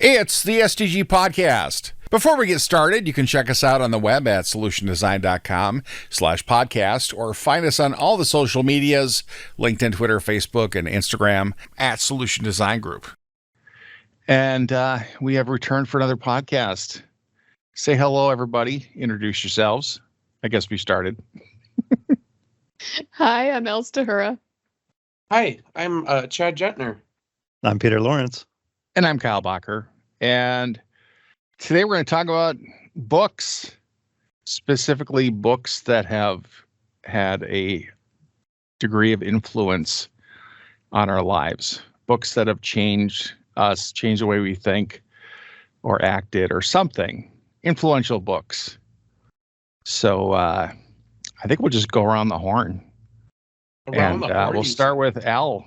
It's the SDG Podcast. Before we get started, you can check us out on the web at solutiondesign.com/podcast or find us on all the social medias, LinkedIn, Twitter, Facebook, and Instagram at Solution Design Group. And we have returned for another podcast. Say hello, everybody. Introduce yourselves. I guess we started. Hi, I'm Els Tahura. Hi, I'm Chad Jetner. I'm Peter Lawrence. And I'm Kyle Bacher. And today we're going to talk about books, specifically books that have had a degree of influence on our lives, books that have changed us, changed the way we think or acted or something, influential books. So I think we'll just go around the horn. We'll start with Al.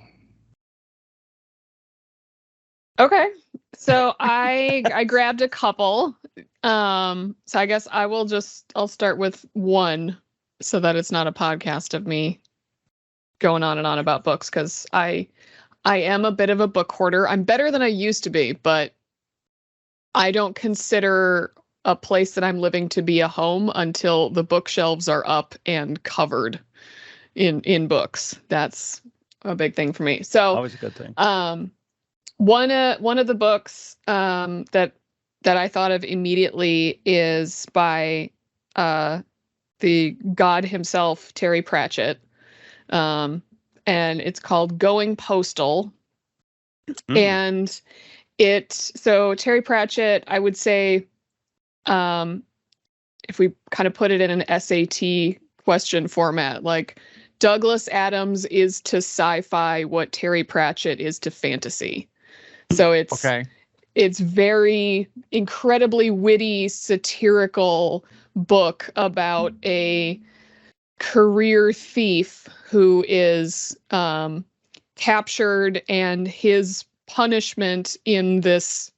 Okay, so I grabbed a couple. So I guess I'll start with one so that it's not a podcast of me going on and on about books, because I am a bit of a book hoarder. I'm better than I used to be, but I don't consider a place that I'm living to be a home until the bookshelves are up and covered in books. That's a big thing for me. So always a good thing. One of the books that I thought of immediately is by the God himself, Terry Pratchett, and it's called Going Postal. And so Terry Pratchett, I would say, if we kind of put it in an SAT question format, like Douglas Adams is to sci-fi what Terry Pratchett is to fantasy. So it's very incredibly witty, satirical book about a career thief who is captured, and his punishment in this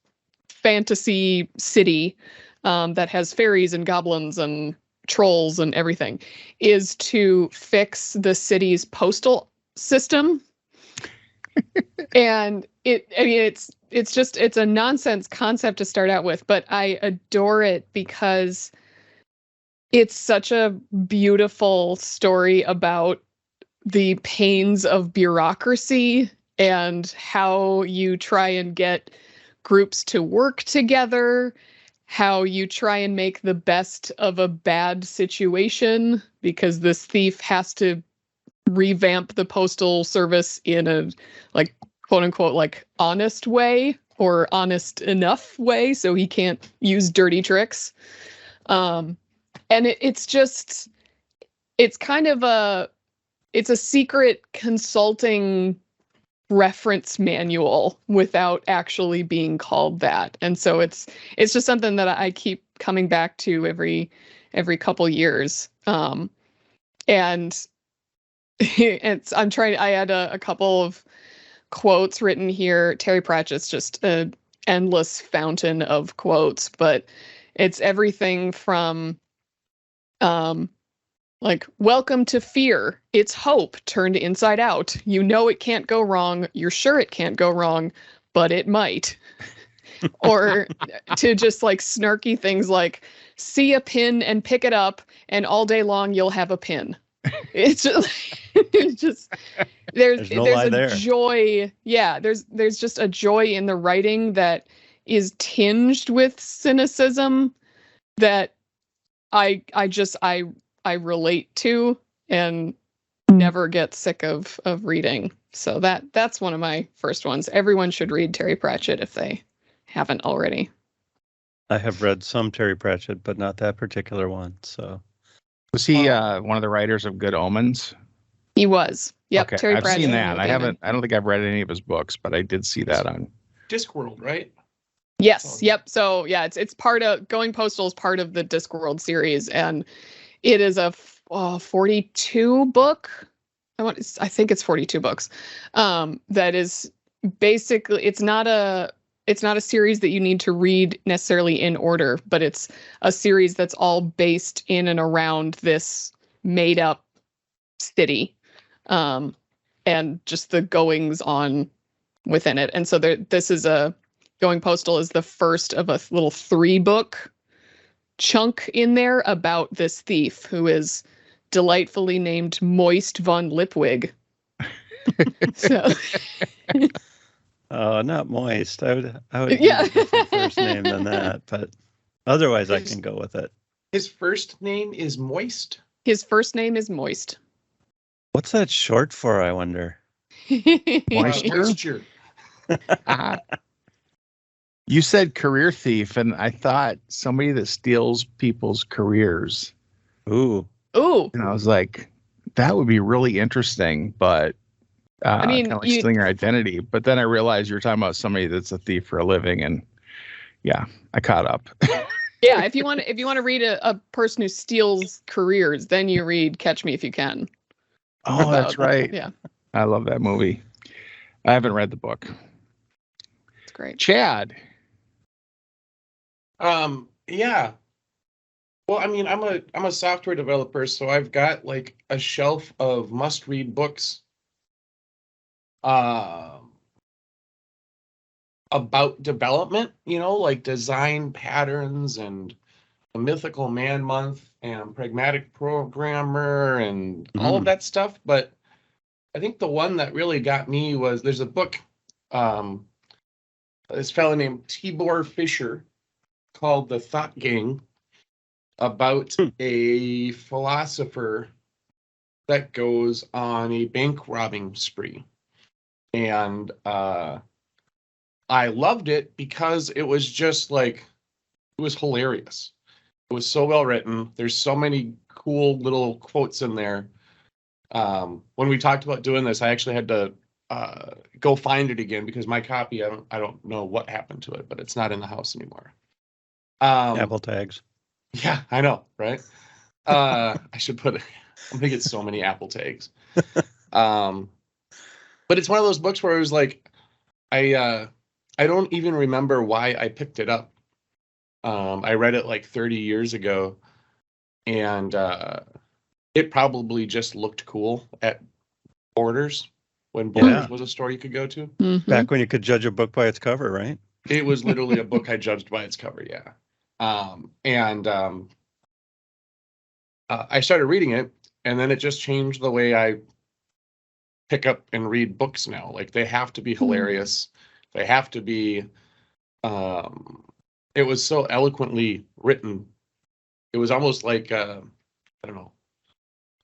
fantasy city that has fairies and goblins and trolls and everything is to fix the city's postal system. And it's a nonsense concept to start out with, but I adore it because it's such a beautiful story about the pains of bureaucracy and how you try and get groups to work together, how you try and make the best of a bad situation, because this thief has to revamp the postal service in a, like, quote unquote, like, honest way or honest enough way, so he can't use dirty tricks. And it's kind of it's a secret consulting reference manual without actually being called that. And so it's just something that I keep coming back to every couple years. And I had a couple of quotes written here. Terry Pratchett's just an endless fountain of quotes, but it's everything from like, welcome to fear. It's hope turned inside out. You know it can't go wrong. You're sure it can't go wrong, but it might. Or to just like snarky things like, see a pin and pick it up, and all day long you'll have a pin. It's just there's a joy. Yeah, there's just a joy in the writing that is tinged with cynicism that I relate to and never get sick of reading. So that's one of my first ones. Everyone should read Terry Pratchett if they haven't already. I have read some Terry Pratchett, but not that particular one. So was he one of the writers of Good Omens? He was. Yep. Okay, Terry I've Pratchett. seen that. I don't think I've read any of his books, but I did see that on Discworld, right? Yes. Yep. So yeah, it's part of Going Postal is part of the Discworld series, and it is a 42 book. I think it's 42 books. That is basically, it's not a series that you need to read necessarily in order, but it's a series that's all based in and around this made up city, and just the goings on within it. And so this is a Going Postal is the first of a little 3-book chunk in there about this thief who is delightfully named Moist von Lipwig. So Not Moist. I would Yeah. use a different first name than that, but otherwise I can go with it. His first name is Moist. his first name is Moist. What's that short for, I wonder? Moisture? Moisture. Ah. You said career thief, and I thought somebody that steals people's careers. Ooh. Ooh. And I was like, that would be really interesting, but I mean, kind of like stealing your identity. But then I realized you were talking about somebody that's a thief for a living, and yeah, I caught up. Yeah, if you want to read a person who steals careers, then you read Catch Me If You Can. Oh, that's right. Yeah, I love that movie. I haven't read the book. it's great. Chad. Yeah. Well, I mean, I'm a software developer, so I've got like a shelf of must-read books about development, like design patterns and the Mythical Man Month and Pragmatic Programmer and all of that stuff. But I think the one that really got me there's a book, this fellow named Tibor Fischer called The Thought Gang, about a philosopher that goes on a bank robbing spree. And I loved it because it was just like, it was hilarious. It was so well written. There's so many cool little quotes in there. When we talked about doing this, I actually had to go find it again because my copy, I don't know what happened to it, but it's not in the house anymore. Apple tags. Yeah, I know, right? I should put. I'm gonna get so many Apple tags. But it's one of those books where it was like, I don't even remember why I picked it up. I read it like 30 years ago, and it probably just looked cool at Borders when Borders was a store you could go to. Mhm. Back when you could judge a book by its cover, right? It was literally a book I judged by its cover, yeah. I started reading it, and then it just changed the way I pick up and read books now. Like, they have to be hilarious. They have to be, it was so eloquently written. It was almost like, I don't know,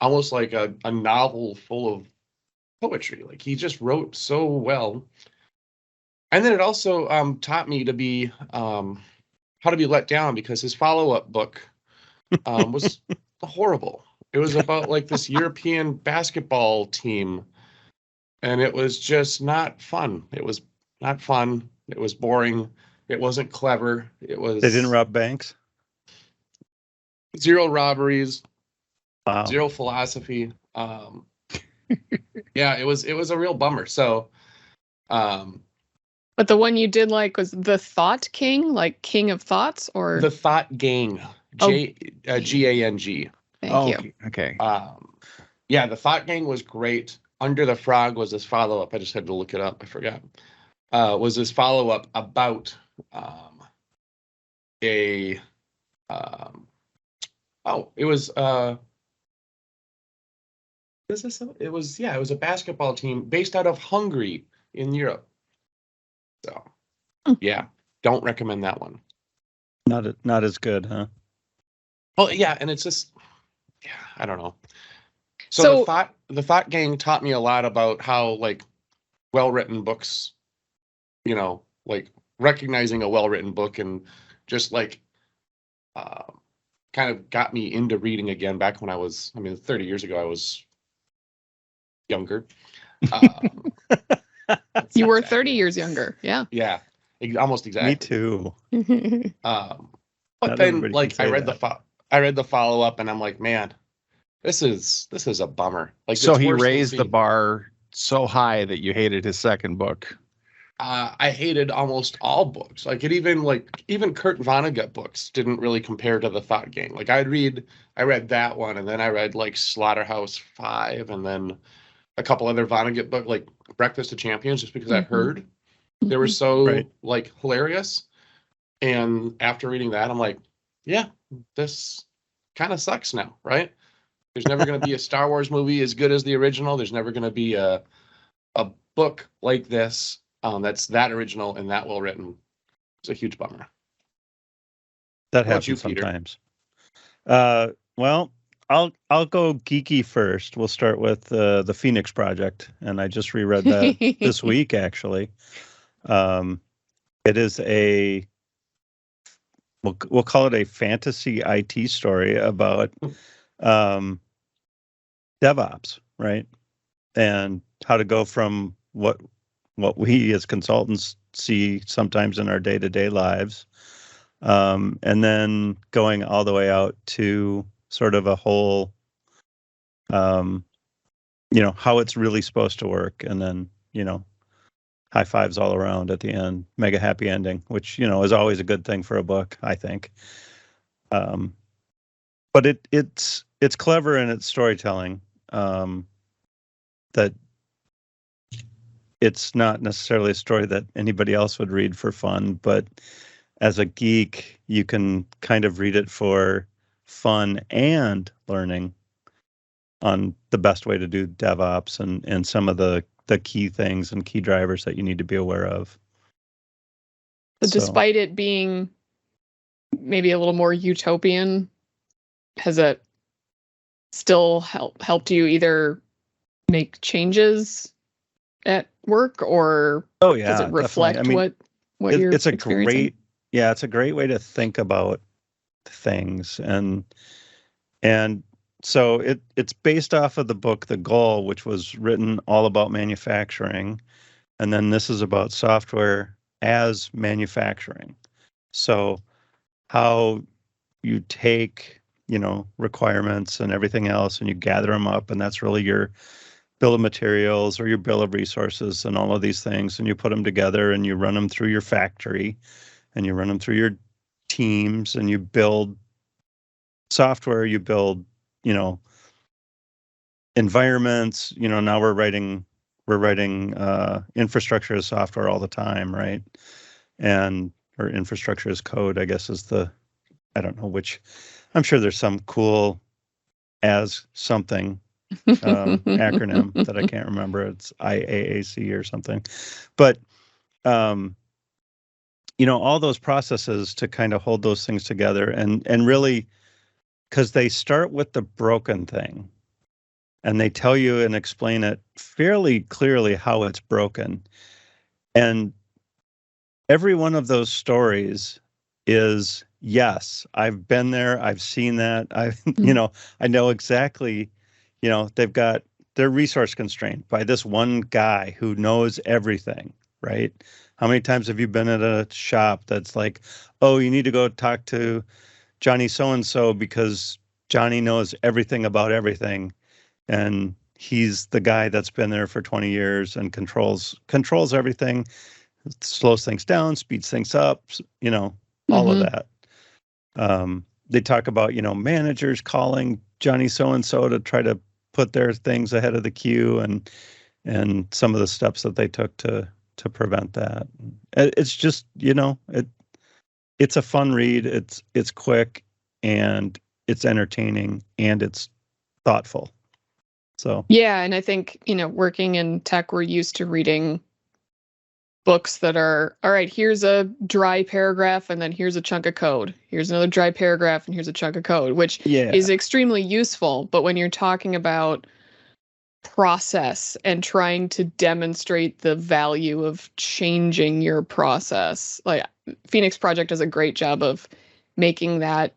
almost like a novel full of poetry. Like, he just wrote so well. And then it also taught me to be, how to be let down, because his follow-up book was horrible. It was about like this European basketball team, and it was just not fun. It was not fun. It was boring. It wasn't clever. It was. They didn't rob banks? Zero robberies. Wow. Zero philosophy. Yeah, it was a real bummer. So, But the one you did like was The Thought King, like King of Thoughts, or The Thought Gang, Gang. Thank you. Okay. Yeah, The Thought Gang was great. Under the Frog was this follow-up. I just had to look it up. I forgot. Was this follow-up about it was it was a basketball team based out of Hungary in Europe. So yeah, don't recommend that one. Not as good, huh? Oh yeah, and it's just, yeah, I don't know. So the Thought Gang taught me a lot about how, like, well-written books, like recognizing a well-written book, and just like kind of got me into reading again back when 30 years ago I was younger. You were 30 years younger. Yeah. Yeah, almost exactly. Me too. But Not then, everybody like, can I say read that. I read the follow-up, and I'm like, man, this is a bummer. Like, So it's he worse than raised the C. bar so high that you hated his second book. I hated almost all books. Like, even Kurt Vonnegut books didn't really compare to the Thought Gang. Like, I read that one, and then I read like Slaughterhouse-Five, and then a couple other Vonnegut books, like Breakfast of Champions, just because I heard. They were so Right. like hilarious. And after reading that, I'm like, yeah, this kind of sucks now, right? There's never going to be a Star Wars movie as good as the original. There's never going to be a book like this that's that original and that well written. It's a huge bummer. That How about happens you, Peter? sometimes. Well, I'll go geeky first. We'll start with the Phoenix Project, and I just reread that this week actually. It is we'll call it a fantasy IT story about DevOps, right? And how to go from what we as consultants see sometimes in our day-to-day lives, and then going all the way out to sort of a whole, how it's really supposed to work, and then high fives all around at the end, mega happy ending, which is always a good thing for a book, I think. But it's clever in its storytelling. That it's not necessarily a story that anybody else would read for fun, but as a geek, you can kind of read it for fun and learning on the best way to do DevOps and some of the key things and key drivers that you need to be aware of. So despite it being maybe a little more utopian, has it still helped you either make changes at work, or does it reflect definitely. what you're it's a experiencing? it's a great way to think about things, and so it's based off of the book The Goal, which was written all about manufacturing, and then this is about software as manufacturing. So how you take requirements and everything else, and you gather them up, and that's really your bill of materials or your bill of resources and all of these things, and you put them together and you run them through your factory and you run them through your teams, and you build software, you build environments. Now we're writing infrastructure as software all the time, right? Or infrastructure as code, I guess, is I don't know which. I'm sure there's some cool as something acronym that I can't remember. It's IAAC or something. But all those processes to kind of hold those things together, and really, because they start with the broken thing, and they tell you and explain it fairly clearly how it's broken. And every one of those stories is, yes, I've been there, I've seen that. I know exactly, they're resource constrained by this one guy who knows everything, right? How many times have you been at a shop that's like, oh, you need to go talk to Johnny so-and-so because Johnny knows everything about everything. And he's the guy that's been there for 20 years and controls everything, slows things down, speeds things up, all of that. They talk about, managers calling Johnny so-and-so to try to put their things ahead of the queue, and some of the steps that they took to prevent that. It's just, it's a fun read. It's quick, and it's entertaining, and it's thoughtful. So yeah, and I think working in tech, we're used to reading books that are, all right, here's a dry paragraph and then here's a chunk of code. Here's another dry paragraph and here's a chunk of code, which is extremely useful. But when you're talking about process and trying to demonstrate the value of changing your process, like Phoenix Project does a great job of making that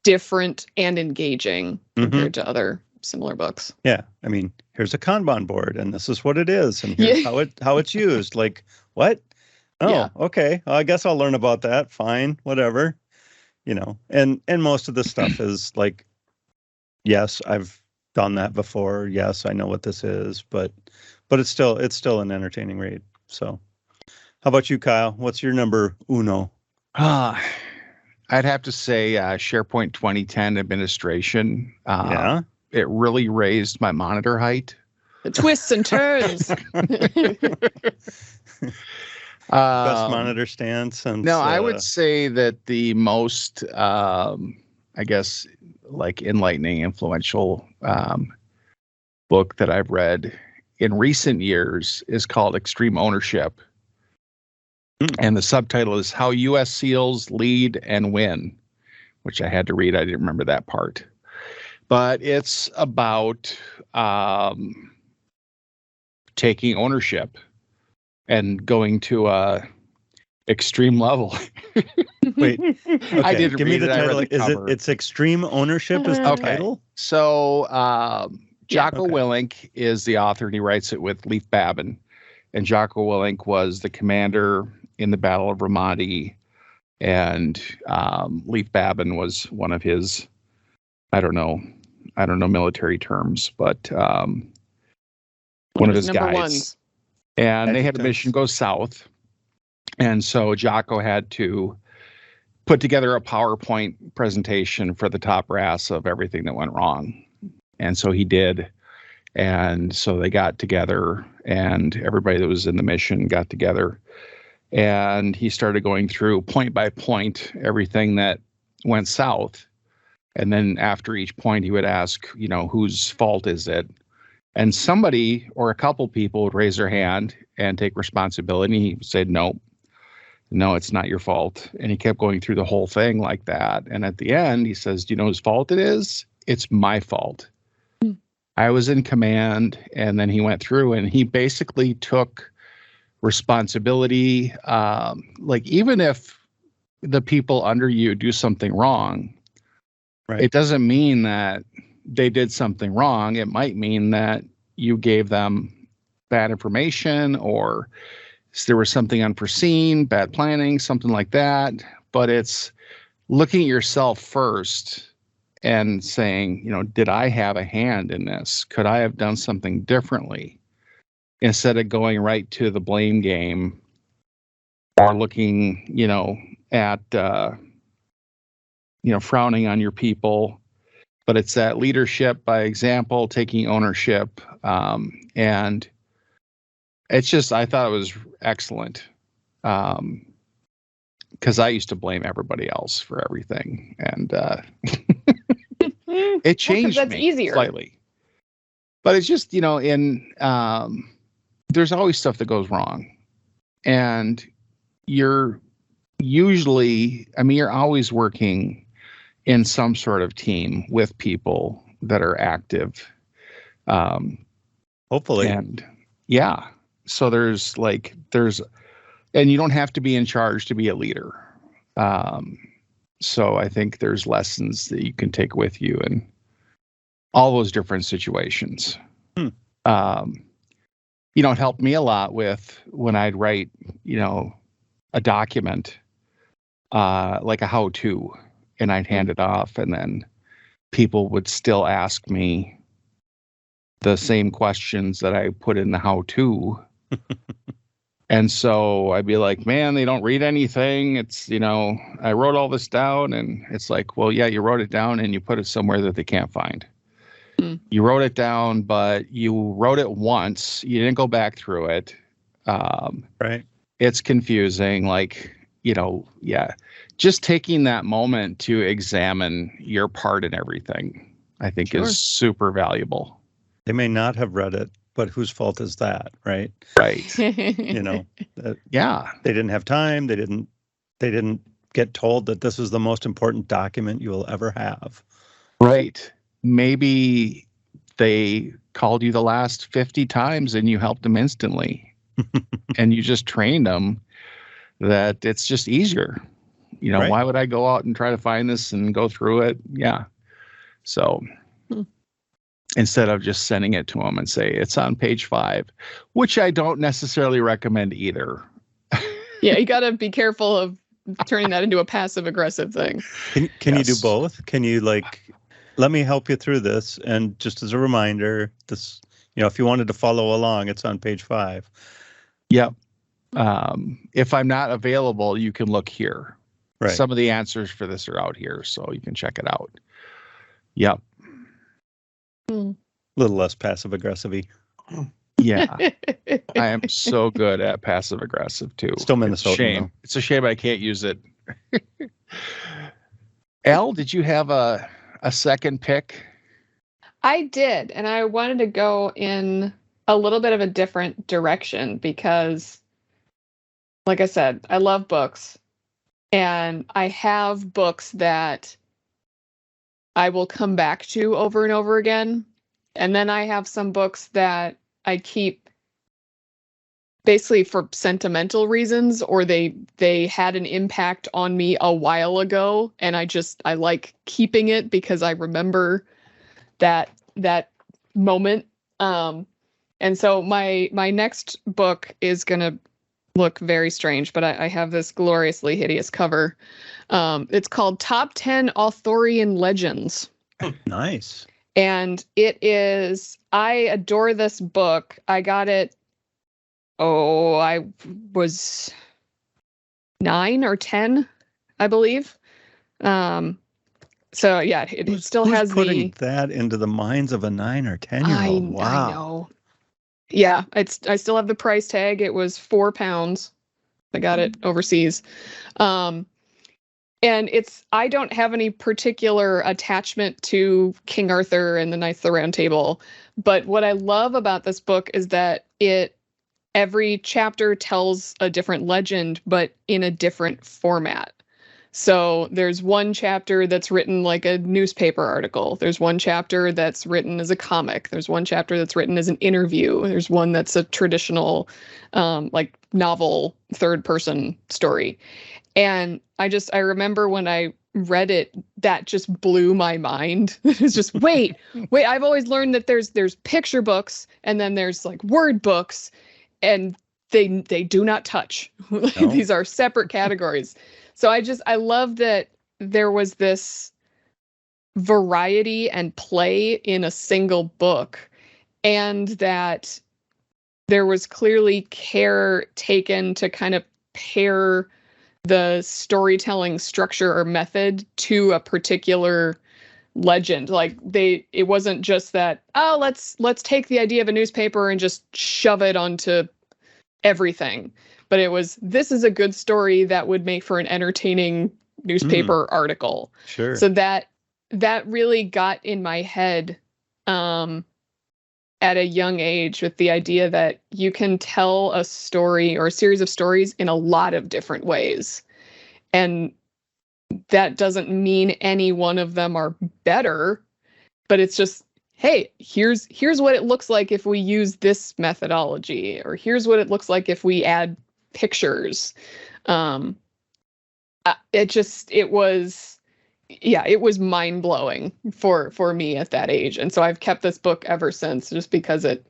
different and engaging compared to other similar books. Yeah. I mean, here's a Kanban board and this is what it is. And here's how it's used. Like, what? Oh, okay. Well, I guess I'll learn about that. Fine. Whatever. And most of the stuff is like, yes, I've done that before. Yes, I know what this is, but it's still an entertaining read. So how about you, Kyle? What's your number uno? I'd have to say SharePoint 2010 administration. Yeah. It really raised my monitor height. The twists and turns. Best Um, monitor stand since. No, I would say that the most, I guess, like enlightening, influential book that I've read in recent years is called Extreme Ownership. And the subtitle is How U.S. SEALs Lead and Win, which I had to read. I didn't remember that part. But it's about taking ownership and going to a extreme level. Wait, I didn't give me read the it. I read title. the Is it? cover. It's Extreme Ownership. Is the Okay. title? So Jocko Okay. Willink is the author, and he writes it with Leif Babin. And Jocko Willink was the commander in the Battle of Ramadi, and Leif Babin was one of his, I don't know military terms, but one of his number guys. ones. And they had a Adjutants. mission go south, and so Jocko had to put together a PowerPoint presentation for the top brass of everything that went wrong. And so he did. And so they got together, and everybody that was in the mission got together. And he started going through point by point everything that went south. And then after each point, he would ask, whose fault is it? And somebody or a couple people would raise their hand and take responsibility. He said, no, it's not your fault. And he kept going through the whole thing like that. And at the end, he says, do you know whose fault it is? It's my fault. I was in command. And then he went through and he basically took responsibility. Like, even if the people under you do something wrong, Right. it doesn't mean that they did something wrong. It might mean that you gave them bad information, or there was something unforeseen, bad planning, something like that. But it's looking at yourself first and saying, did I have a hand in this? Could I have done something differently? Instead of going right to the blame game or looking, at, frowning on your people. But it's that leadership by example, taking ownership. And it's just, I thought it was excellent. Because I used to blame everybody else for everything. And it changed that's me easier. slightly. But it's just, there's always stuff that goes wrong. And you're always working in some sort of team with people that are active. Hopefully. And yeah, so and you don't have to be in charge to be a leader. So I think there's lessons that you can take with you in all those different situations. It helped me a lot with when I'd write, a document, like a how-to, and I'd hand it off, and then people would still ask me the same questions that I put in the how-to. And so I'd be like, man, they don't read anything. It's, I wrote all this down, and it's like, well, yeah, you wrote it down and you put it somewhere that they can't find. You wrote it down, but you wrote it once. You didn't go back through it. Right. It's confusing. Like, yeah, just taking that moment to examine your part in everything, I think Sure. is super valuable. They may not have read it, but whose fault is that? Right. Right. Yeah. They didn't have time. They didn't get told that this was the most important document you will ever have. Right. Maybe they called you the last 50 times and you helped them instantly. And you just trained them that it's just easier. Right. Why would I go out and try to find this and go through it? Yeah. So instead of just sending it to them and say, it's on page 5, which I don't necessarily recommend either. Yeah, you got to be careful of turning that into a passive aggressive thing. Can you do Yes. both? Can you let me help you through this? And just as a reminder, this, if you wanted to follow along, it's on page 5. Yep. If I'm not available, you can look here. Right. Some of the answers for this are out here, so you can check it out. Yep. A little less passive aggressive-y. Yeah, I am so good at passive aggressive too. Still It's a Minnesota. shame. It's a shame I can't use it. Al, did you have a second pick? I did, and I wanted to go in a little bit of a different direction because, like I said, I love books, and I have books that I will come back to over and over again. And then I have some books that I keep basically for sentimental reasons, or they had an impact on me a while ago, and I like keeping it because I remember that moment. And so my next book is gonna look very strange, but I have this gloriously hideous cover. It's called Top 10 Arthurian Legends. Nice. And I adore this book. I got it, I was 9 or 10, I believe. So yeah, it still Who's has putting that into the minds of a 9 or 10-year-old. Wow. I know. Yeah, I still have the price tag. It was £4. I got it overseas. And I don't have any particular attachment to King Arthur and the Knights of the Round Table. But what I love about this book is that every chapter tells a different legend, but in a different format. So there's one chapter that's written like a newspaper article. There's one chapter that's written as a comic. There's one chapter that's written as an interview. There's one that's a traditional, like novel third person story. And I remember when I read it, that just blew my mind. It's just, wait, I've always learned that there's picture books and then there's like word books, and they do not touch. No. These are separate categories. So I love that there was this variety and play in a single book, and that there was clearly care taken to kind of pair the storytelling structure or method to a particular legend. Like it wasn't just that, oh, let's take the idea of a newspaper and just shove it onto everything. But it was, this is a good story that would make for an entertaining newspaper article. Sure. So that really got in my head at a young age, with the idea that you can tell a story or a series of stories in a lot of different ways. And that doesn't mean any one of them are better, but it's just, hey, here's what it looks like if we use this methodology, or here's what it looks like if we add pictures. It was mind-blowing for me at that age. And so I've kept this book ever since, just because it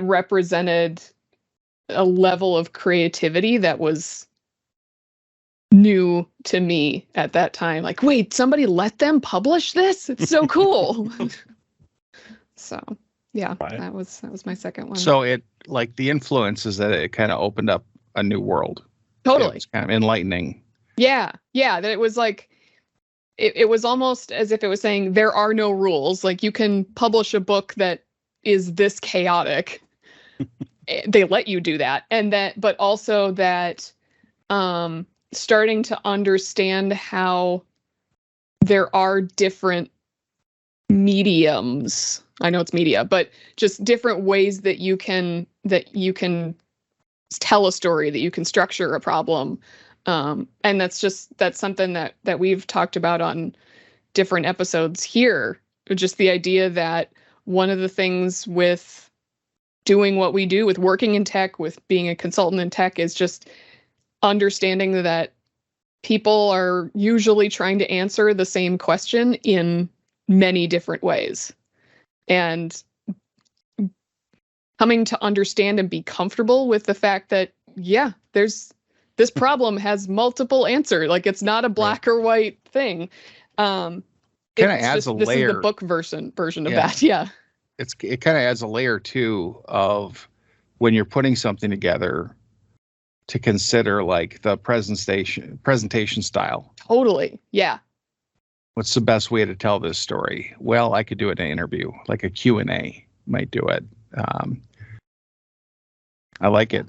represented a level of creativity that was new to me at that time. Like, wait, somebody let them publish this? It's so cool. So yeah, Right. that was my second one. So it, like, the influence is that it kind of opened up a new world. It Totally. was kind of enlightening. Yeah. That it was like, it was almost as if it was saying there are no rules. Like, you can publish a book that is this chaotic. They let you do that. And that, but also that starting to understand how there are different mediums. I know it's media, but just different ways that you can tell a story, that you can structure a problem. And that's something that we've talked about on different episodes here. Just the idea that one of the things with doing what we do, with working in tech, with being a consultant in tech, is just understanding that people are usually trying to answer the same question in many different ways. And coming to understand and be comfortable with the fact that, yeah, this problem has multiple answers. Like, it's not a black or white thing. Kind of adds a layer. This is the book version of Yeah. that. Yeah. It kind of adds a layer too of when you're putting something together, to consider like the presentation style. Totally. Yeah. What's the best way to tell this story? Well, I could do it in an interview, like a Q&A might do it. I like it.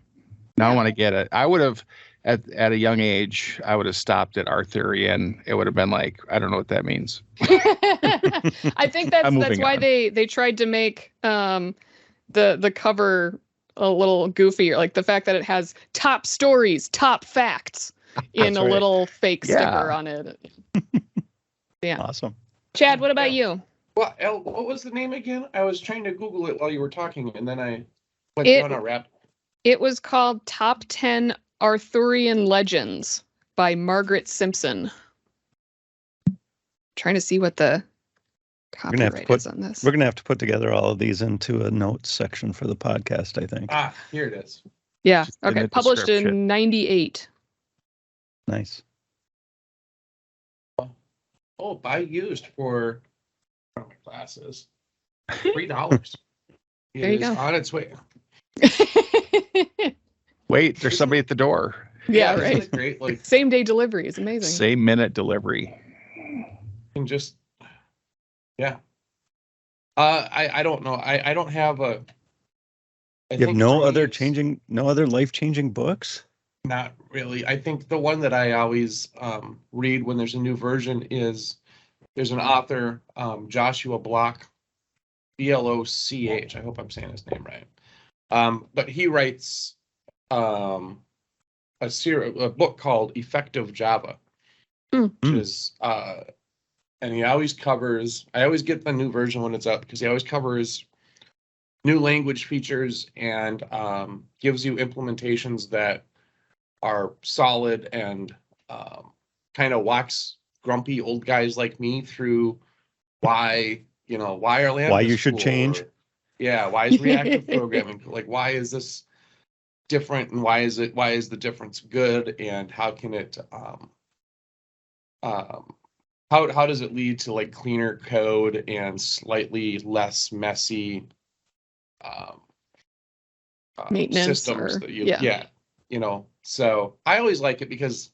Now I Yeah. want to get it. I would have at a young age, I would have stopped at Arthurian. It would have been like, I don't know what that means. I think that's I'm moving why on. they tried to make the cover a little goofy, like the fact that it has top stories, top facts in That's a right. little fake Yeah. sticker on it. Yeah. Awesome. Chad, what about you? Well, El, what was the name again? I was trying to Google it while you were talking, and then I went It- down a rabbit. It was called Top 10 Arthurian Legends by Margaret Simpson. Trying to see what the gonna have to copyright put- is on this. We're going to have to put together all of these into a notes section for the podcast, I think. Ah, here it is. Yeah. Just in Okay. the Published description. in 98. Nice. Oh, buy used for my glasses. $3. It There you is go. on its way. Wait, there's somebody at the door. Yeah, isn't right. it great. Like, Same day delivery is amazing. Same minute delivery. and just, yeah. I don't know. I don't have a. I You have think no for me other it's life-changing books? Not really. I think the one that I always read when there's a new version is there's an author, Joshua Bloch, Bloch. I hope I'm saying his name right. But he writes a book called Effective Java, which is and he always covers. I always get the new version when it's up because he always covers new language features and gives you implementations that are solid and kind of walks grumpy old guys like me through why are lambdas Why you should cool, change. or, yeah, why is reactive programming like, why is this different, and why is the difference good, and how can it how does it lead to like cleaner code and slightly less messy Maintenance systems or- that you yeah. So I always like it because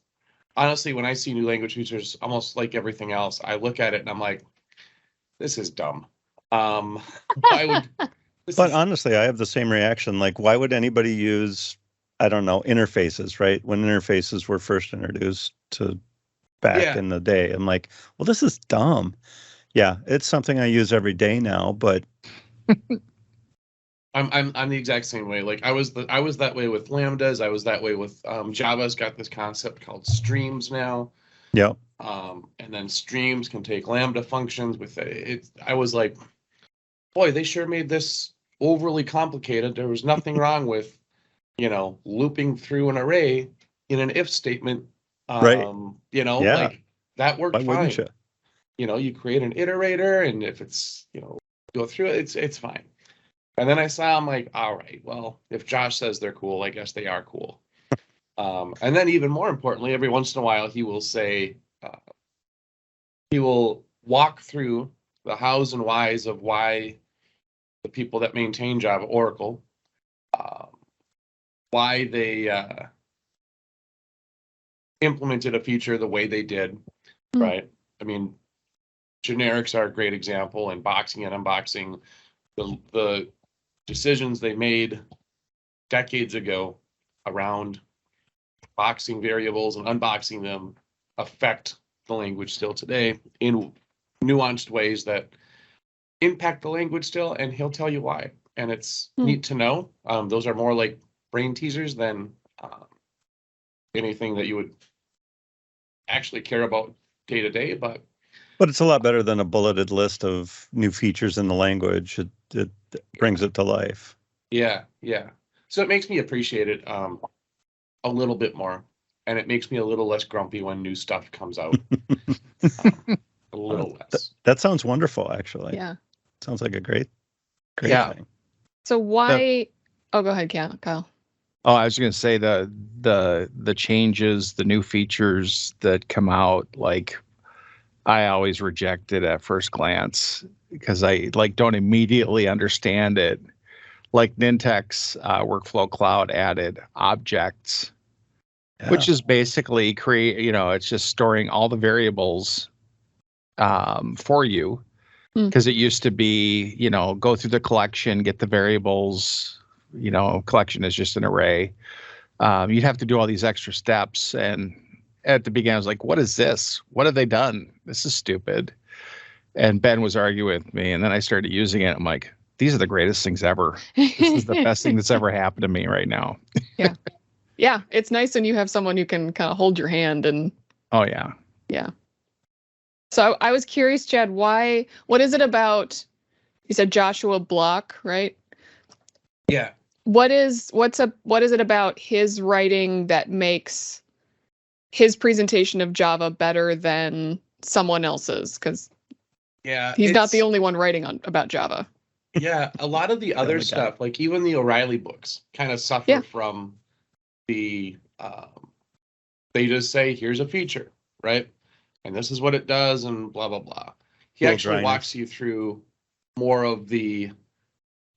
honestly, when I see new language features, almost like everything else, I look at it and I'm like, this is dumb. Why would But honestly, I have the same reaction. Like, why would anybody use, I don't know, interfaces, right? When interfaces were first introduced to back Yeah. in the day, I'm like, well, this is dumb. Yeah, it's something I use every day now, but I'm the exact same way. Like I was that way with lambdas. I was that way with Java's got this concept called streams now. yeah. And then streams can take lambda functions with it. I was like, boy, they sure made this overly complicated. There was nothing wrong with, looping through an array in an if statement. Right. Yeah. Like that worked Why wouldn't fine. you? You create an iterator, and if it's, go through it, it's fine. And then I saw, I'm like, all right, well, if Josh says they're cool, I guess they are cool. And then even more importantly, every once in a while, he will say, he will walk through the hows and whys of why the people that maintain Java Oracle, why they implemented a feature the way they did, right? I mean, generics are a great example, and boxing and unboxing, the decisions they made decades ago around boxing variables and unboxing them affect the language still today in nuanced ways that impact the language still, and he'll tell you why. And it's neat to know. Those are more like brain teasers than anything that you would actually care about day to day, but it's a lot better than a bulleted list of new features in the language. It brings it to life. yeah. So it makes me appreciate it a little bit more, and it makes me a little less grumpy when new stuff comes out. A little less. That sounds wonderful, actually. Yeah. Sounds like a great Yeah. thing. So why? Oh, go ahead, Kyle. Oh, I was going to say the changes, the new features that come out, like I always reject it at first glance because I don't immediately understand it. Like Nintex Workflow Cloud added objects, Yeah. which is basically it's just storing all the variables for you. Because it used to be, go through the collection, get the variables, collection is just an array. You'd have to do all these extra steps. And at the beginning, I was like, what is this? What have they done? This is stupid. And Ben was arguing with me. And then I started using it. I'm like, these are the greatest things ever. This is the best thing that's ever happened to me right now. Yeah, it's nice when you have someone who can kind of hold your hand and. Oh, yeah. Yeah. So I was curious, Chad, what is it about, you said Joshua Block, right? Yeah. What is it about his writing that makes his presentation of Java better than someone else's? Because he's not the only one writing about Java. Yeah, a lot of the other only guy. stuff, like even the O'Reilly books, kind of suffer from the they just say, here's a feature, right? And this is what it does, and blah blah blah. He Little actually dryness. walks you through more of the,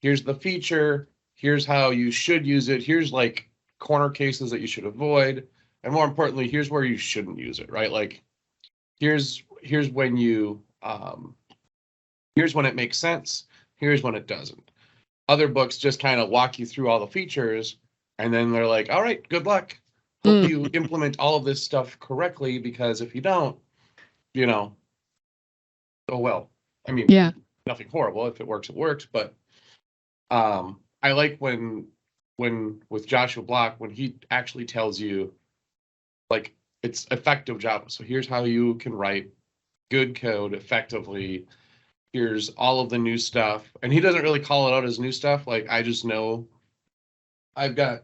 here's the feature, here's how you should use it, here's like corner cases that you should avoid, and more importantly, here's where you shouldn't use it, right? Like here's when you here's when it makes sense, here's when it doesn't. Other books just kind of walk you through all the features, and then they're like, all right, good luck. Hope you implement all of this stuff correctly, because if you don't, oh well. I mean, nothing horrible. If it works, it works. But I like when with Joshua Block, when he actually tells you, like, it's effective Java. So here's how you can write good code effectively. Here's all of the new stuff. And he doesn't really call it out as new stuff. Like, I just know I've got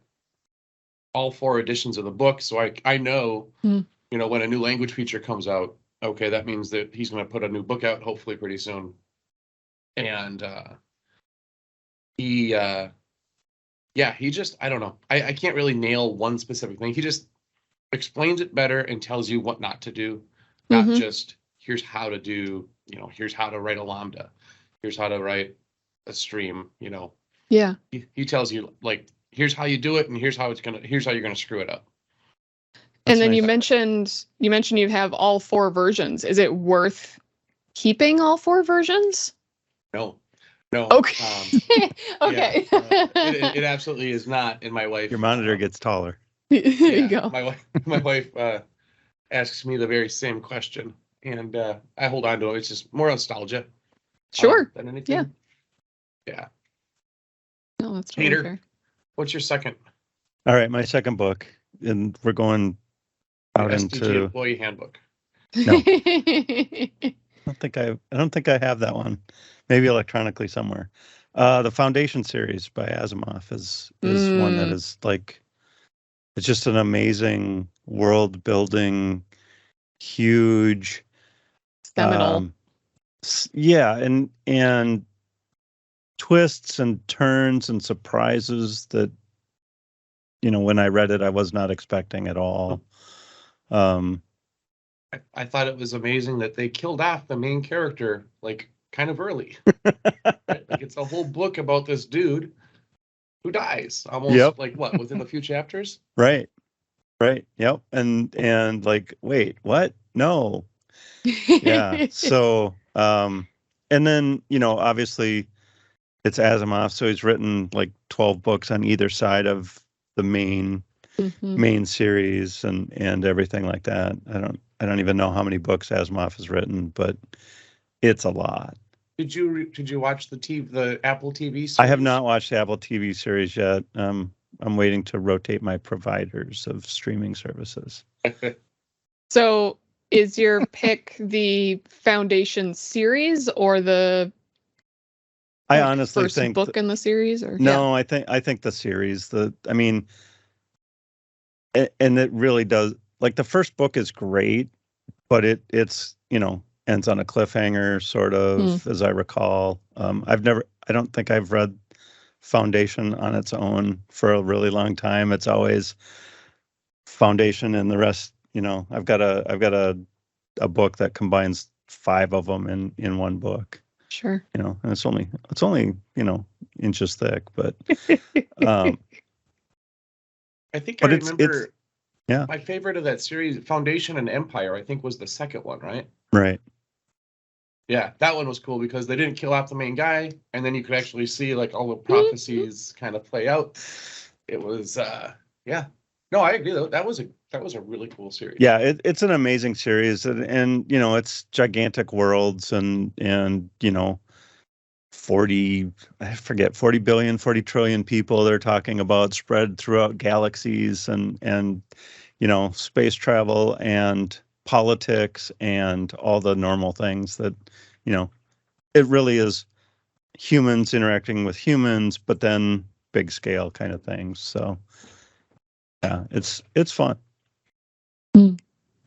all 4 editions of the book. So I know, when a new language feature comes out, okay, that means that he's going to put a new book out hopefully pretty soon. And he just, I don't know. I can't really nail one specific thing. He just explains it better and tells you what not to do, not just here's how to do, here's how to write a Lambda, here's how to write a stream, Yeah. He tells you, like, here's how you do it, and here's how you're gonna screw it up. And then nice. you mentioned you have all 4 versions. Is it worth keeping all 4 versions? No. Okay. Okay. It absolutely is not. And my wife, Your monitor gets taller. There you go. My wife asks me the very same question, and I hold on to it. It's just more nostalgia, Sure. than anything. Yeah. No, that's totally Peter. fair. What's your second? All right, my second book, and we're going out SDG into. Employee Handbook. No. I don't think I have that one. Maybe electronically somewhere. The Foundation series by Asimov is one that is like, it's just an amazing world building, huge, Seminal. yeah, and twists and turns and surprises that, when I read it, I was not expecting at all. I thought it was amazing that they killed off the main character, like, kind of early. Right? Like, it's a whole book about this dude who dies almost, like, what, within a few chapters? Right. Yep. And like, wait, what? No. Yeah. So, and then, obviously it's Asimov. So he's written like 12 books on either side of the main series and everything like that. I don't even know how many books Asimov has written, but it's a lot. Did you watch the Apple TV series? I have not watched the Apple TV series yet. I'm waiting to rotate my providers of streaming services. So is your pick the Foundation series or the I honestly first think book in the series? Or no, I think the series. And it really does. Like, the first book is great, but it's ends on a cliffhanger, sort of, as I recall. I don't think I've read Foundation on its own for a really long time. It's always Foundation and the rest. I've got a book that combines 5 of them in one book. Sure. And it's only inches thick, but I think but I it's remember. yeah. My favorite of that series, Foundation and Empire, I think was the second one, right? Right. Yeah, that one was cool because they didn't kill off the main guy, and then you could actually see like all the prophecies kind of play out. It was, yeah. No, I agree though. That was a really cool series. Yeah, it's an amazing series, and you know, it's gigantic worlds, and 40, I forget, 40 billion, 40 trillion people they're talking about spread throughout galaxies, and space travel and politics and all the normal things that, it really is humans interacting with humans, but then big scale kind of things. So yeah, it's fun.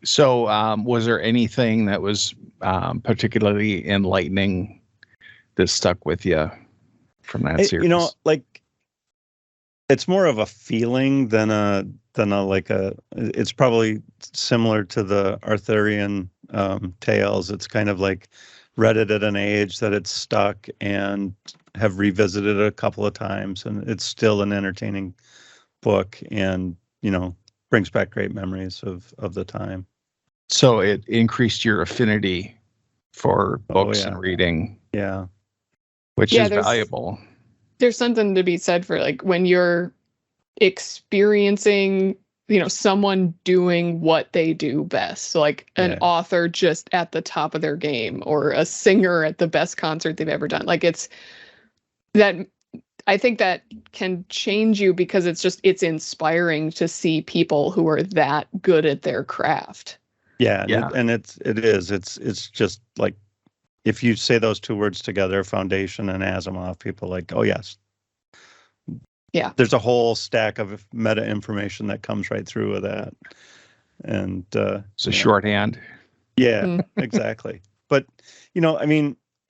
So, was there anything that was particularly enlightening that stuck with you from that series? Like, it's more of a feeling than a it's probably similar to the Arthurian tales. It's kind of like read it at an age that it's stuck and have revisited it a couple of times, and it's still an entertaining book, and brings back great memories of the time. So it increased your affinity for books and reading. Yeah. Which is valuable. There's something to be said for like when you're experiencing, someone doing what they do best. So like an author just at the top of their game, or a singer at the best concert they've ever done. Like it's that, I think that can change you because it's inspiring to see people who are that good at their craft. Yeah. It's just like, if you say those two words together, foundation and Asimov, people are like, oh yes. Yeah. There's a whole stack of meta information that comes right through with that. And it's a shorthand. Yeah, exactly. But,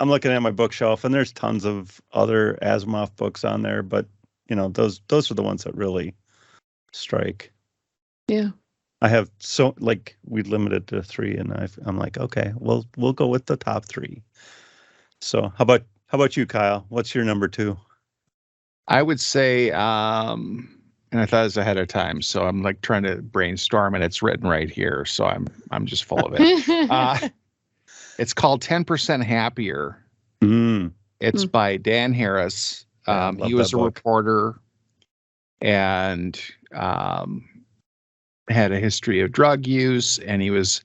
I'm looking at my bookshelf and there's tons of other Asimov books on there, but those are the ones that really strike. Yeah. I have we limited to 3, and I'm like, okay, we'll go with the top 3. So how about you, Kyle? What's your number 2? I would say, and I thought this ahead of time, so I'm like trying to brainstorm, and it's written right here, so I'm just full of it. It's called 10% Happier. It's by Dan Harris. He was a reporter, and had a history of drug use, and he was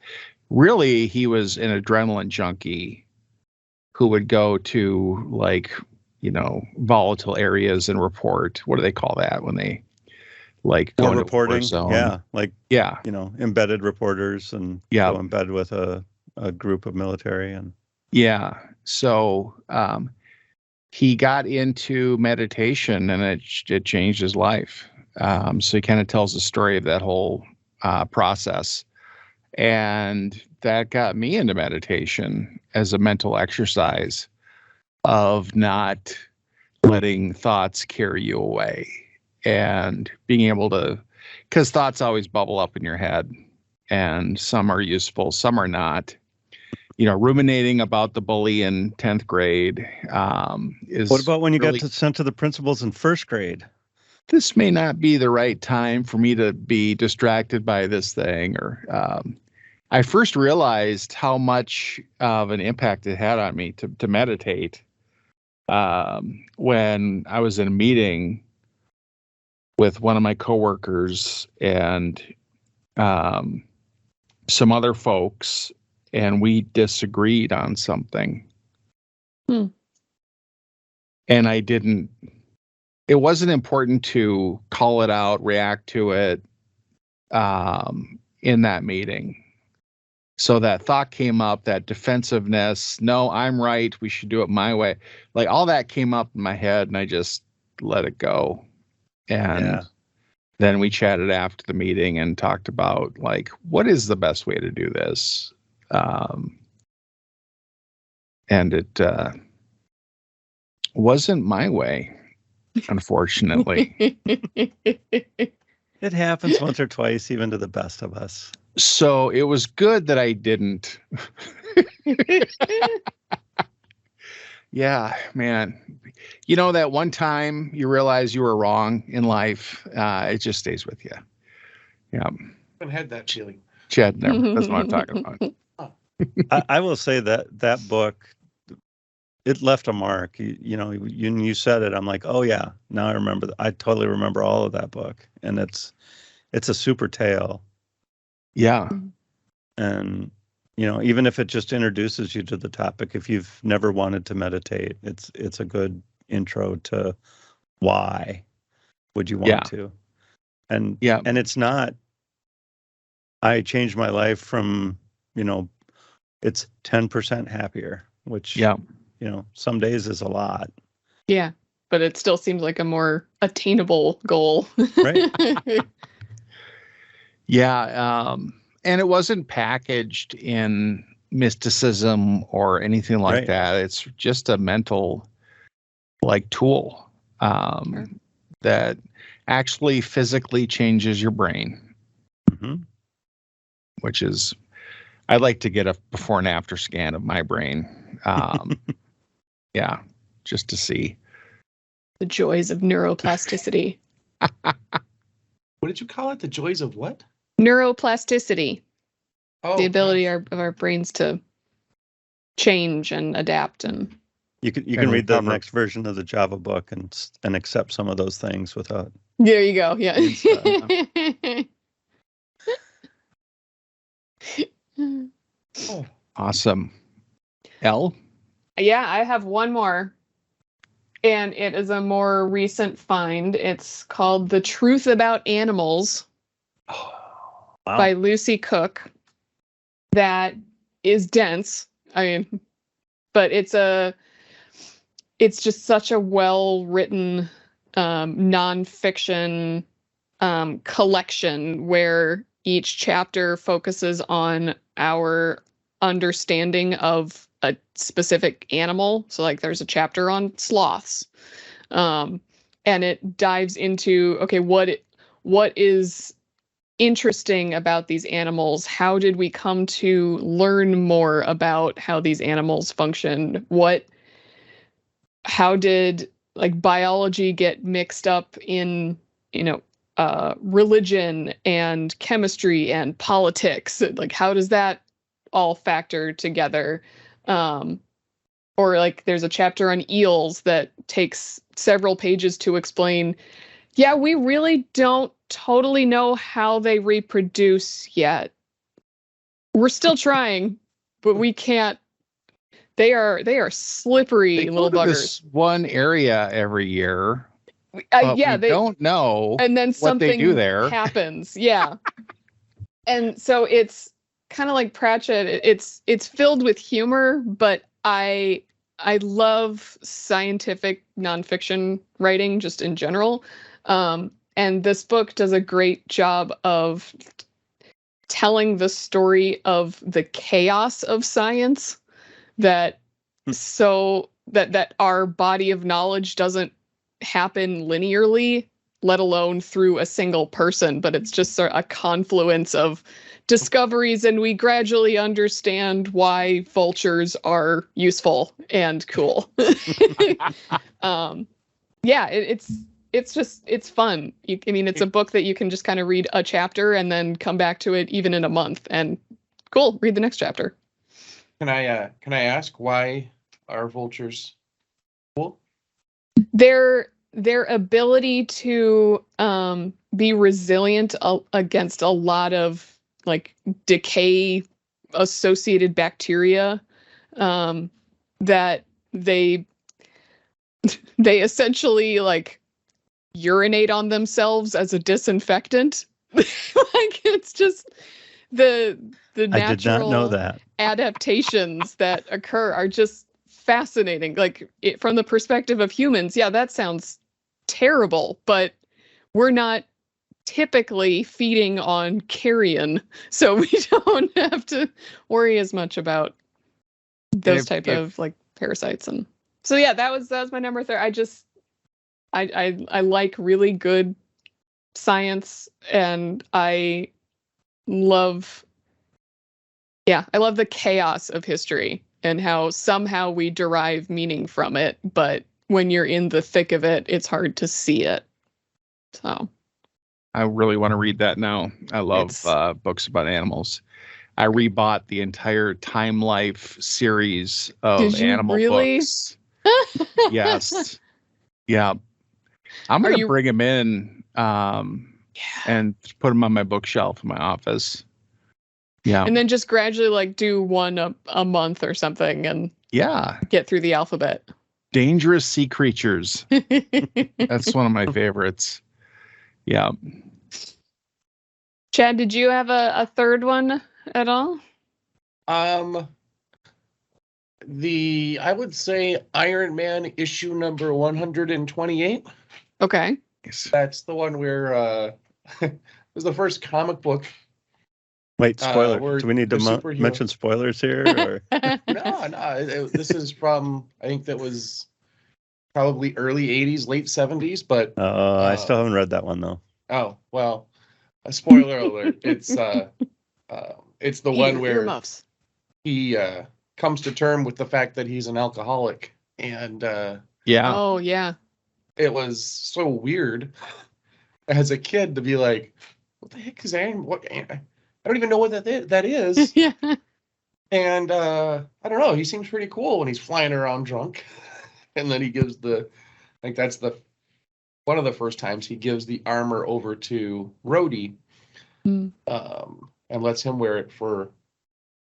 an adrenaline junkie who would go to volatile areas and report. What do they call that when they go into reporting? Zone? Yeah, embedded reporters, and go in bed with a group of military. And so he got into meditation, and it changed his life. So he kind of tells the story of that whole process, and that got me into meditation as a mental exercise of not letting thoughts carry you away, and being able to, because thoughts always bubble up in your head, and some are useful, some are not. Ruminating about the bully in 10th grade is. What about when you got sent to the principals in 1st grade? This may not be the right time for me to be distracted by this thing. Or I first realized how much of an impact it had on me to meditate when I was in a meeting with one of my coworkers and some other folks, and we disagreed on something. And it wasn't important to call it out, react to it in that meeting. So that thought came up, that defensiveness, no, I'm right, we should do it my way. Like all that came up in my head, and I just let it go. And then we chatted after the meeting and talked about what is the best way to do this? And it wasn't my way. Unfortunately. It happens once or twice, even to the best of us. So it was good that I didn't. Yeah, man. That one time you realize you were wrong in life, it just stays with you. Yeah. I haven't had that feeling. Chad, never. That's what I'm talking about. I will say that book, it left a mark. You said it. I'm like, oh yeah, now I remember. I totally remember all of that book, and it's a super tale. Yeah. And even if it just introduces you to the topic, if you've never wanted to meditate, it's a good intro to why would you want to. And Yeah. and it's not, I changed my life from, it's 10% happier, which some days is a lot. Yeah, but it still seems like a more attainable goal. Right. Yeah. And it wasn't packaged in mysticism or anything like Right. that. It's just a mental tool Sure. that actually physically changes your brain, Mm-hmm. which is, I'd like to get a before and after scan of my brain. Yeah, just to see. The joys of neuroplasticity. What did you call it? The joys of what? Neuroplasticity, Oh, the ability of our brains to change and adapt. And You can And read the recover. next version of the Java book and accept some of those things without. there you go. Yeah. oh, Awesome. L? Yeah, I have one more. And it is a more recent find. It's called The Truth About Animals Wow. by Lucy Cook. That is dense. I mean, but it's just such a well-written nonfiction collection where each chapter focuses on our understanding of a specific animal. So like there's a chapter on sloths. And it dives into, okay, what is interesting about these animals? How did we come to learn more about how these animals function? How did biology get mixed up in, religion and chemistry and politics? Like, how does that all factor together? Or there's a chapter on eels that takes several pages to explain, yeah, we really don't totally know how they reproduce yet. We're still trying, but we can't. They are slippery They little go to buggers. this one area every year. Yeah, we don't know and then what something they do there. happens. Yeah. And so it's kind of like Pratchett. It's filled with humor, but I love scientific nonfiction writing just in general. And this book does a great job of telling the story of the chaos of science that our body of knowledge doesn't happen linearly, let alone through a single person, but it's just a confluence of discoveries, and we gradually understand why vultures are useful and cool. Yeah, it's fun. It's a book that you can just kind of read a chapter and then come back to it even in a month, and cool, read the next chapter. can I ask why are vultures cool? Their ability to be resilient against a lot of decay associated bacteria, that they essentially urinate on themselves as a disinfectant. It's just the natural I did not know that. adaptations that occur are just fascinating. From the perspective of humans, yeah, that sounds terrible, but we're not typically feeding on carrion, so we don't have to worry as much about those type of parasites. And so yeah, that was my number 3. I like really good science, and I love the chaos of history and how somehow we derive meaning from it, but when you're in the thick of it, it's hard to see it. So I really want to read that now. I love It's- books about animals. I rebought the entire Time Life series of Did you animal really? books. Yes. Yeah. I'm Are going to you- bring them in and put them on my bookshelf in my office. Yeah. And then just gradually like do one a month or something and Yeah. get through the alphabet. Dangerous Sea Creatures. That's one of my favorites. Yeah. Chad, did you have a third one at all? I would say Iron Man issue number 128. Okay. That's the one where it was the first comic book. Wait, spoiler. where Do we need to the superhero- mention spoilers here? Or? No, this is from, I think that was probably early 80s, late 70s, but I still haven't read that one though. oh, well, a spoiler alert. It's the one where Earmuffs. he comes to term with the fact that he's an alcoholic, and Yeah. Oh yeah. it was so weird as a kid to be like, what the heck is what I don't even know what that is. Yeah. And I don't know, he seems pretty cool when he's flying around drunk. And then he gives I think that's one of the first times he gives the armor over to Rhodey, Mm. and lets him wear it for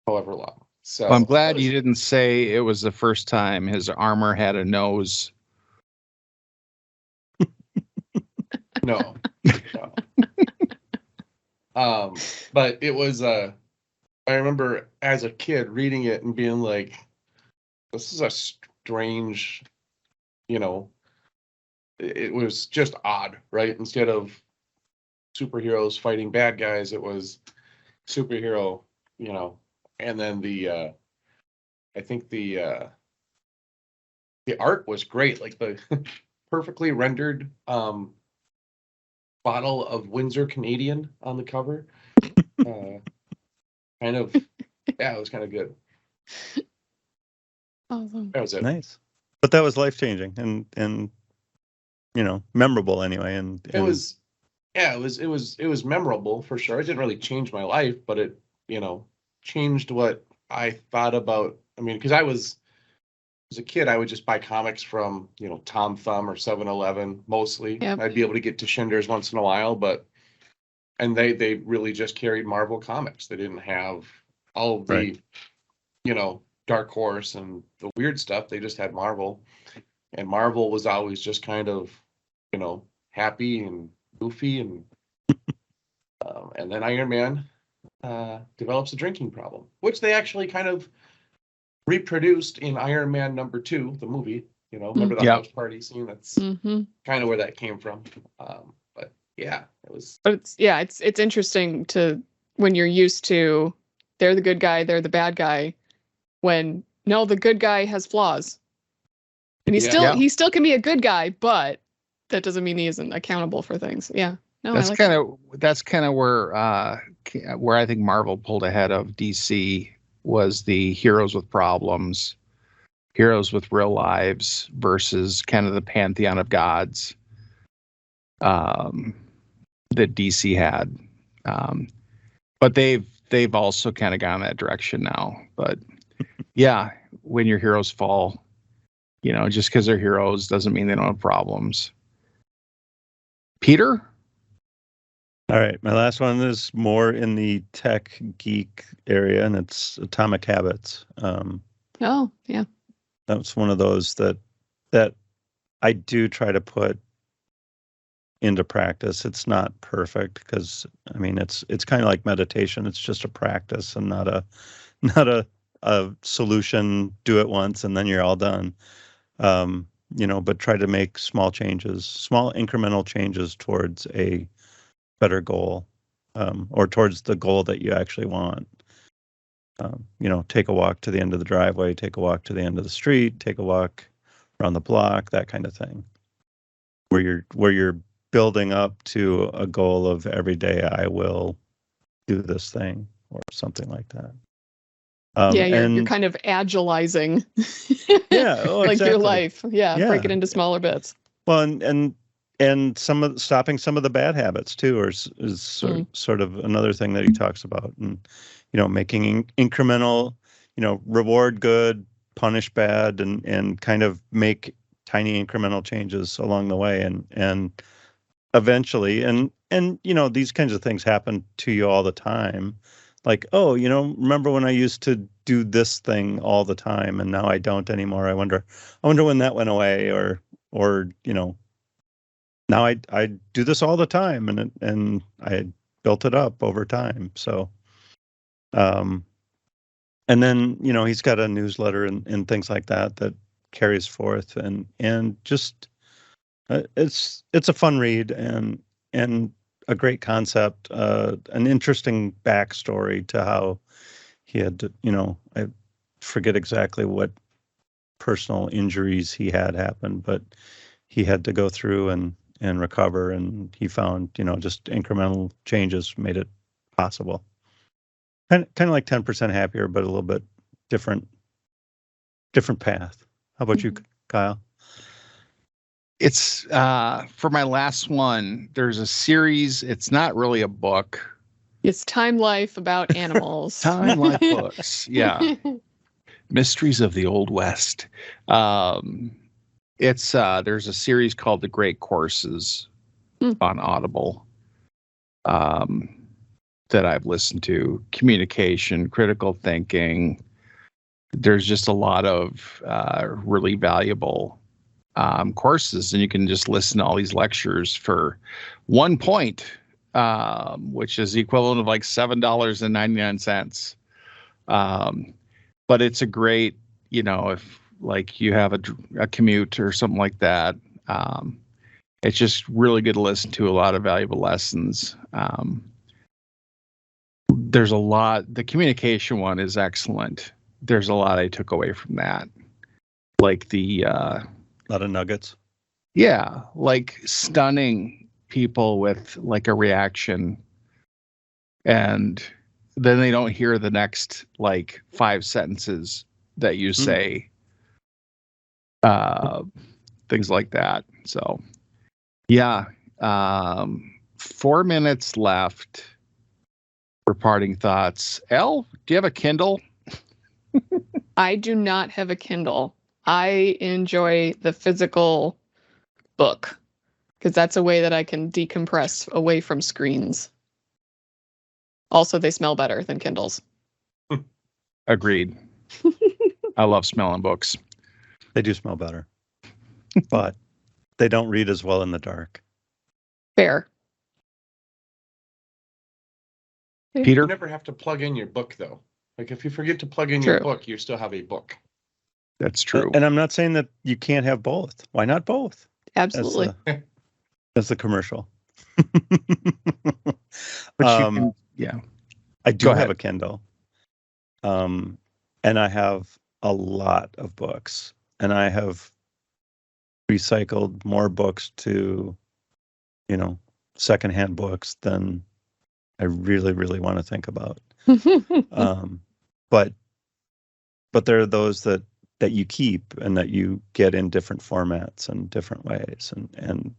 however long. So Well, I'm glad you didn't say it was the first time his armor had a nose. No. But it was I remember as a kid reading it and being like, this is a strange, it was just odd, right? Instead of superheroes fighting bad guys, it was superhero, and then I think the art was great, like the perfectly rendered bottle of Windsor Canadian on the cover. Kind of, yeah, it was kind of good. Awesome. That was it. Nice. But that was life changing and memorable anyway. And It was, yeah, it was memorable for sure. It didn't really change my life, but it, changed what I thought about. I mean, because as a kid, I would just buy comics from, Tom Thumb or 7-Eleven mostly. Yep. I'd be able to get to Schindler's once in a while, and they really just carried Marvel comics. They didn't have all of the, Right. Dark Horse and the weird stuff. They just had Marvel, and Marvel was always just kind of, happy and goofy, and then Iron Man develops a drinking problem, which they actually kind of reproduced in Iron Man #2, the movie. Remember the Yep. house party scene? That's Mm-hmm. kind of where that came from. But yeah, it was. But it's interesting to when you're used to they're the good guy, they're the bad guy, when no, the good guy has flaws. And Yeah. he still can be a good guy, but that doesn't mean he isn't accountable for things. Yeah. No, That's I like kind of where I think Marvel pulled ahead of DC was the heroes with problems, heroes with real lives versus kind of the pantheon of gods that DC had. But they've also kind of gone that direction now. But yeah, when your heroes fall, just because they're heroes doesn't mean they don't have problems. Peter? All right. My last one is more in the tech geek area, and it's Atomic Habits. Oh, yeah. That's one of those that I do try to put into practice. It's not perfect because it's kind of like meditation. It's just a practice and not a solution. Do it once and then you're all done. But try to make small changes, small incremental changes towards a better goal, or towards the goal that you actually want. Take a walk to the end of the driveway, take a walk to the end of the street, take a walk around the block, that kind of thing. Where you're building up to a goal of every day I will do this thing or something like that. You're kind of agilizing Yeah, like exactly. your life. Yeah, Yeah. break it into smaller bits. Well, and stopping some of the bad habits too, is sort of another thing that he talks about, and making incremental, reward good, punish bad, and kind of make tiny incremental changes along the way, and eventually, and these kinds of things happen to you all the time. Like, oh, remember when I used to do this thing all the time and now I don't anymore? I wonder when that went away, or now I do this all the time, and I built it up over time. So, and then he's got a newsletter and things like that carries forth, and just it's a fun read, and a great concept, an interesting backstory to how he had to, I forget exactly what personal injuries he had happened, but he had to go through and recover, and he found, just incremental changes made it possible. Kind of like 10% happier, but a little bit different path. How about you, Kyle? It's for my last one, there's a series. It's not really a book. It's Time Life about animals. Time Life books. Yeah. Mysteries of the Old West. It's there's a series called The Great Courses on Audible that I've listened to. Communication, critical thinking. There's just a lot of really valuable courses, and you can just listen to all these lectures for 1 point, which is the equivalent of like $7.99. But it's a great, if like you have a commute or something like that, it's just really good to listen to. A lot of valuable lessons. There's a lot. The communication one is excellent. There's a lot I took away from that, like the a lot of nuggets. Yeah, like stunning people with like a reaction, and then they don't hear the next like 5 sentences that you say. Things like that. So yeah, 4 minutes left for parting thoughts. Elle, do you have a Kindle? I do not have a Kindle. I enjoy the physical book because that's a way that I can decompress away from screens. Also, they smell better than Kindles. Agreed. I love smelling books. They do smell better, but they don't read as well in the dark. Fair. Peter? You never have to plug in your book, though. Like, if you forget to plug in True. your book, you still have a book. That's true. And I'm not saying that you can't have both. Why not both? Absolutely. That's the commercial. But you can, yeah. I do Go have ahead. a Kindle. And I have a lot of books. And I have recycled more books to, secondhand books than I really, really want to think about. But there are those that you keep and that you get in different formats and different ways. And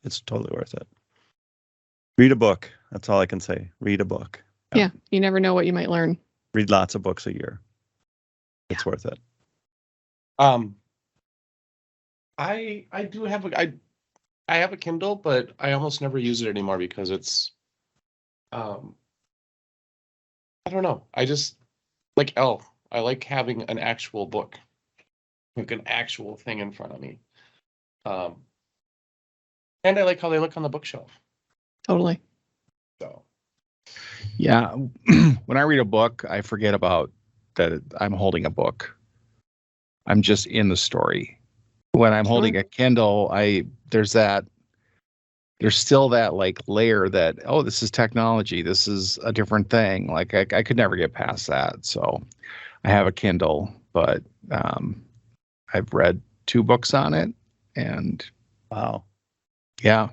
it's totally worth it. Read a book. That's all I can say. Read a book. Yeah, you never know what you might learn. Read lots of books a year. It's worth it. I do have I have a Kindle, but I almost never use it anymore because it's I don't know. I just like Elle. I like having an actual book, like an actual thing in front of me. And I like how they look on the bookshelf. Totally. So Yeah. When I read a book, I forget about that I'm holding a book. I'm just in the story. When I'm holding a Kindle, there's still that like layer that, oh, this is technology. This is a different thing. Like I could never get past that. So I have a Kindle, but I've read 2 books on it, and Wow. yeah,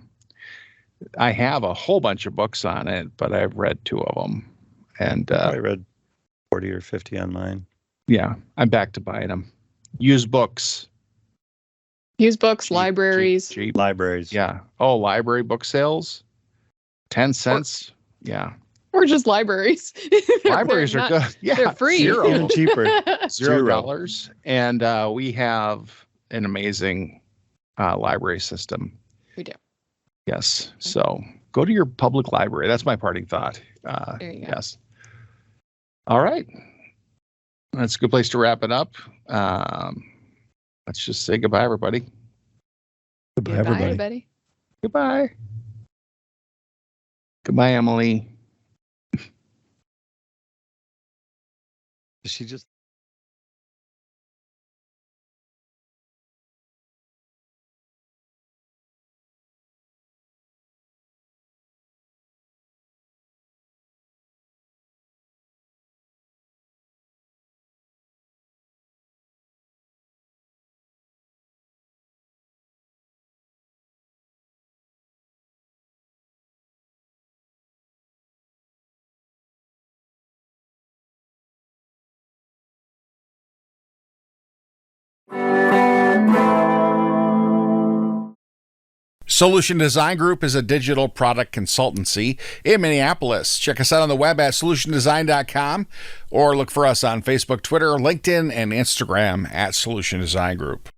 I have a whole bunch of books on it, but I've read 2 of them, and I read 40 or 50 on mine. yeah, I'm back to buying them. Used books. Used books, Cheap, libraries. cheap. Libraries. Yeah. Oh, library book sales, 10 cents. Yeah. Or just libraries. Libraries They're are not- good. Yeah. they're free. Zero. Even cheaper. $0. And we have an amazing library system. We do. Yes. So go to your public library. That's my parting thought. There you go. Yes. All right. That's a good place to wrap it up. Let's just say goodbye, everybody. Goodbye, Goodbye, everybody. everybody. Goodbye. Goodbye, Emily. She just Solution Design Group is a digital product consultancy in Minneapolis. Check us out on the web at solutiondesign.com or look for us on Facebook, Twitter, LinkedIn, and Instagram at Solution Design Group.